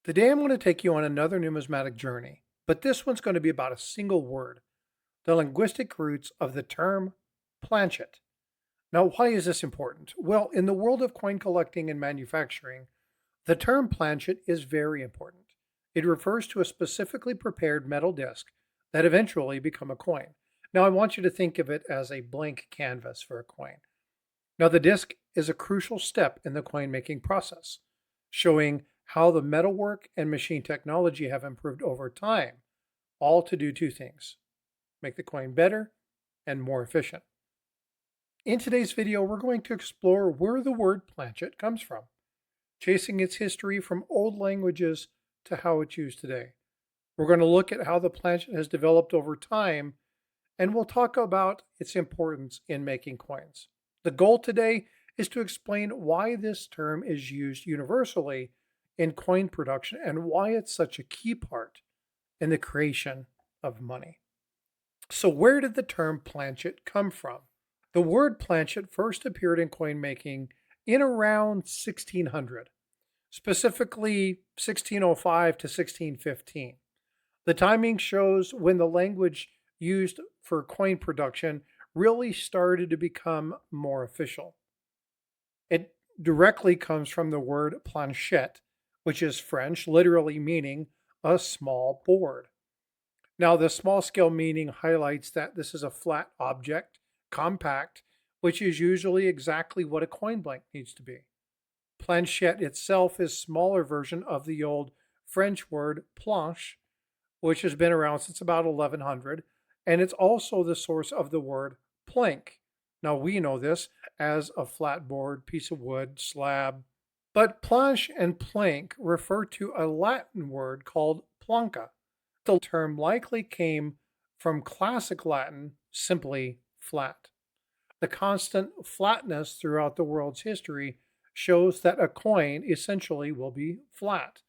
Today I'm going to take you on another numismatic journey, but this one's going to be about a single word, the linguistic roots of the term planchet. Now, why is this important? Well, in the world of coin collecting and manufacturing, the term planchet is very important. It refers to a specifically prepared metal disc that eventually become a coin. Now, I want you to think of it as a blank canvas for a coin. Now, the disc is a crucial step in the coin making process, showing how the metalwork and machine technology have improved over time, all to do two things: make the coin better and more efficient. In today's video, we're going to explore where the word planchet comes from, tracing its history from old languages to how it's used today. We're going to look at how the planchet has developed over time, and we'll talk about its importance in making coins. The goal today is to explain why this term is used universally in coin production and why it's such a key part in the creation of money. So, where did the term planchet come from? The word planchet first appeared in coin making in around 1600, specifically 1605 to 1615. The timing shows when the language used for coin production really started to become more official. It directly comes from the word planchet, which is French, literally meaning a small board. Now, the small scale meaning highlights that this is a flat object, compact, which is usually exactly what a coin blank needs to be. Planchet itself is a smaller version of the old French word planche, which has been around since about 1100, and it's also the source of the word plank. Now, we know this as a flat board, piece of wood, slab, but planche and plank refer to a Latin word called planca. The term likely came from classic Latin, simply flat. The constant flatness throughout the world's history shows that a coin essentially will be flat.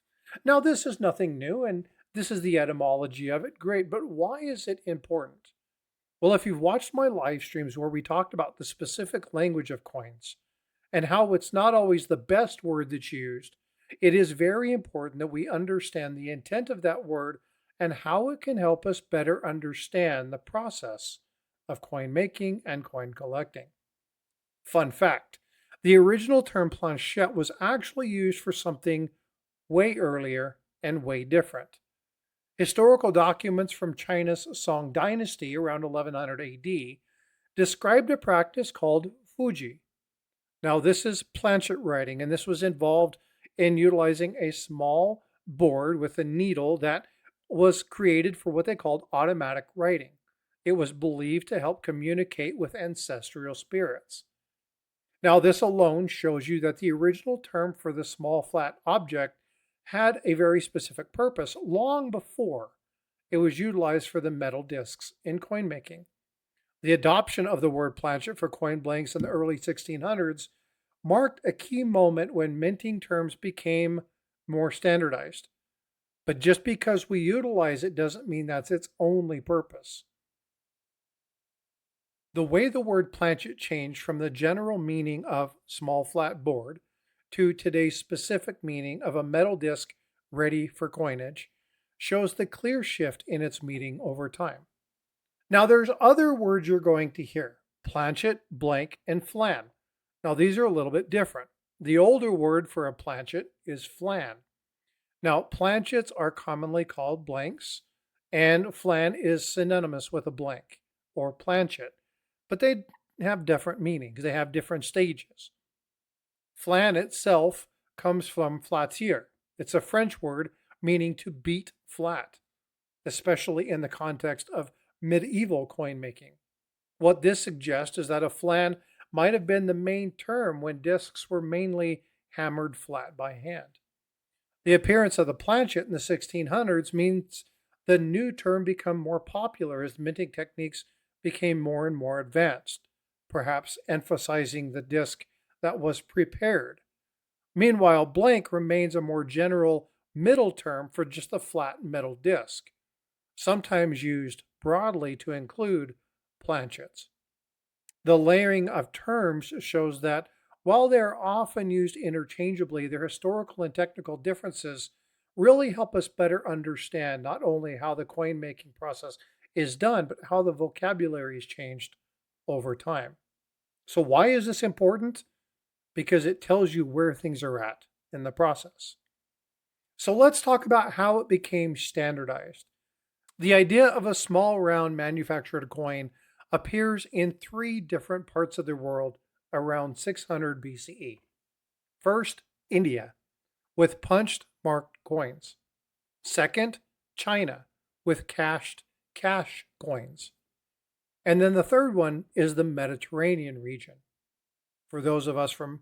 Now, this is nothing new, and this is the etymology of it. Great, but why is it important? Well, if you've watched my live streams where we talked about the specific language of coins and how it's not always the best word that's used, it is very important that we understand the intent of that word and how it can help us better understand the process of coin making and coin collecting. Fun fact: the original term planchet was actually used for something way earlier and way different. Historical documents from China's Song Dynasty around 1100 AD described a practice called Fuji. Now, this is planchet writing, and this was involved in utilizing a small board with a needle that was created for what they called automatic writing. It was believed to help communicate with ancestral spirits. Now, this alone shows you that the original term for the small flat object had a very specific purpose long before it was utilized for the metal discs in coin making. The adoption of the word planchet for coin blanks in the early 1600s marked a key moment when minting terms became more standardized. But just because we utilize it doesn't mean that's its only purpose. The way the word planchet changed from the general meaning of small flat board to today's specific meaning of a metal disc ready for coinage shows the clear shift in its meaning over time. Now, there's other words you're going to hear: planchet, blank, and flan. Now, these are a little bit different. The older word for a planchet is flan. Now, planchets are commonly called blanks, and flan is synonymous with a blank or planchet, but they have different meanings. They have different stages. Flan itself comes from flatir. It's a French word meaning to beat flat, especially in the context of medieval coin making. What this suggests is that a flan might have been the main term when discs were mainly hammered flat by hand. The appearance of the planchet in the 1600s means the new term became more popular as minting techniques became more and more advanced, perhaps emphasizing the disc that was prepared. Meanwhile, blank remains a more general middle term for just a flat metal disc, sometimes used broadly to include planchets. The layering of terms shows that while they are often used interchangeably, their historical and technical differences really help us better understand not only how the coin making process is done, but how the vocabulary has changed over time. So, why is this important? Because it tells you where things are at in the process. So, let's talk about how it became standardized. The idea of a small round manufactured coin appears in three different parts of the world around 600 BCE. First, India, with punched marked coins. Second, China, with cashed cash coins. And then the third one is the Mediterranean region. For those of us from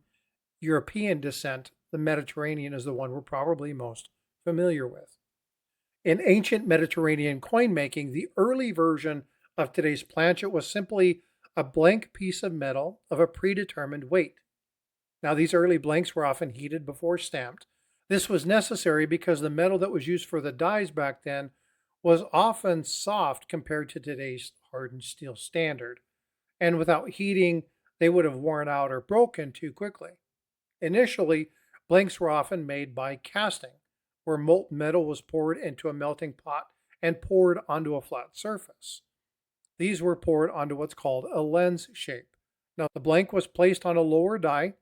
European descent, the Mediterranean is the one we're probably most familiar with. In ancient Mediterranean coin making, the early version of today's planchet was simply a blank piece of metal of a predetermined weight. Now, these early blanks were often heated before stamped. This was necessary because the metal that was used for the dies back then was often soft compared to today's hardened steel standard. And without heating, they would have worn out or broken too quickly. Initially, blanks were often made by casting, where molten metal was poured into a melting pot and poured onto a flat surface. These were poured onto what's called a lens shape. Now, the blank was placed on a lower die,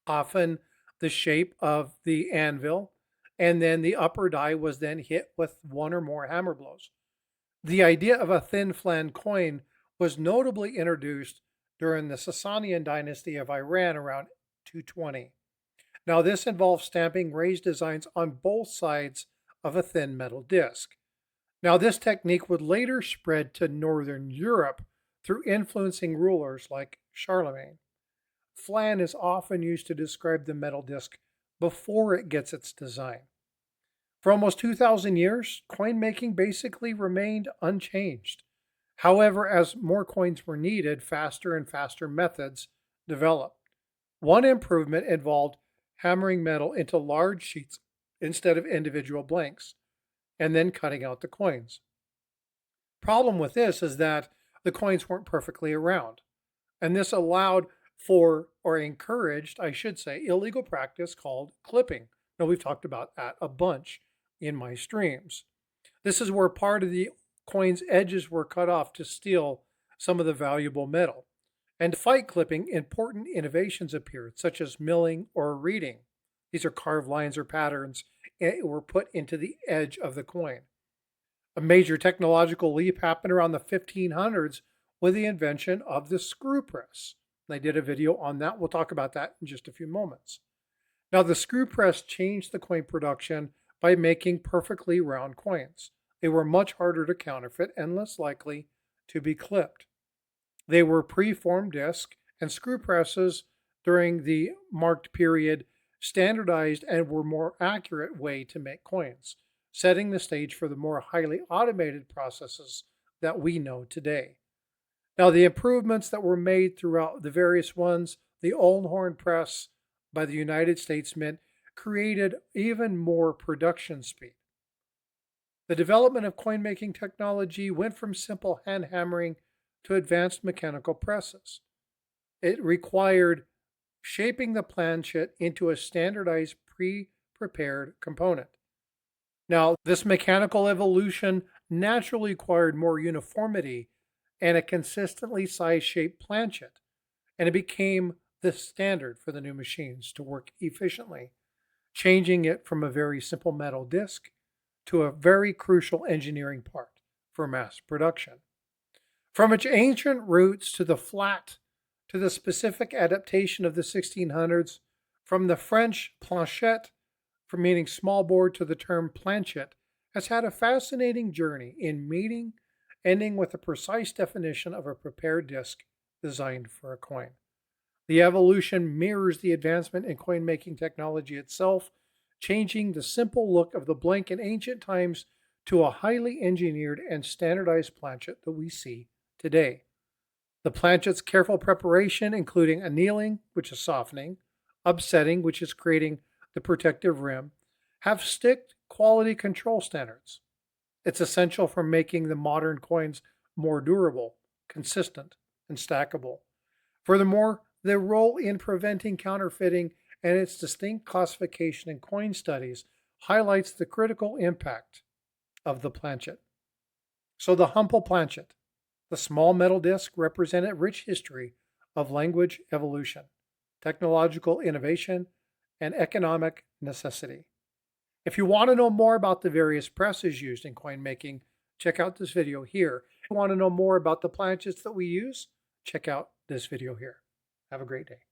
often the shape of the anvil, and then the upper die was then hit with one or more hammer blows. The idea of a thin flan coin was notably introduced during the Sasanian dynasty of Iran around 220. Now, this involves stamping raised designs on both sides of a thin metal disc. Now, this technique would later spread to Northern Europe through influencing rulers like Charlemagne. Flan is often used to describe the metal disc before it gets its design. For almost 2,000 years, coin making basically remained unchanged. However, as more coins were needed, faster and faster methods developed. One improvement involved hammering metal into large sheets instead of individual blanks, and then cutting out the coins. Problem with this is that the coins weren't perfectly round, and this allowed for, or encouraged, I should say, illegal practice called clipping. Now, we've talked about that a bunch in my streams. This is where part of the coin's edges were cut off to steal some of the valuable metal. And to fight clipping, important innovations appeared, such as milling or reeding. These are carved lines or patterns and were put into the edge of the coin. A major technological leap happened around the 1500s with the invention of the screw press. I did a video on that. We'll talk about that in just a few moments. Now, the screw press changed the coin production by making perfectly round coins. They were much harder to counterfeit and less likely to be clipped. They were pre-formed disc, and screw presses during the marked period standardized and were more accurate way to make coins, setting the stage for the more highly automated processes that we know today. Now, the improvements that were made throughout the various ones, the Olnhorn press by the United States Mint created even more production speed. The development of coin making technology went from simple hand hammering to advanced mechanical presses. It required shaping the planchet into a standardized pre-prepared component. Now, this mechanical evolution naturally required more uniformity and a consistently size-shaped planchet, and it became the standard for the new machines to work efficiently, changing it from a very simple metal disc to a very crucial engineering part for mass production. From its ancient roots to the flat to the specific adaptation of the 1600s, from the French planchet, from meaning small board, to the term planchet, has had a fascinating journey in meeting, ending with a precise definition of a prepared disc designed for a coin. The evolution mirrors the advancement in coin making technology itself, changing the simple look of the blank in ancient times to a highly engineered and standardized planchet that we see today. The planchet's careful preparation, including annealing, which is softening, upsetting, which is creating the protective rim, have strict quality control standards. It's essential for making the modern coins more durable, consistent, and stackable. Furthermore, their role in preventing counterfeiting and its distinct classification in coin studies highlights the critical impact of the planchet. So the humble planchet, the small metal disc, represented a rich history of language evolution, technological innovation, and economic necessity. If you want to know more about the various presses used in coin making, check out this video here. If you want to know more about the planchets that we use, check out this video here. Have a great day.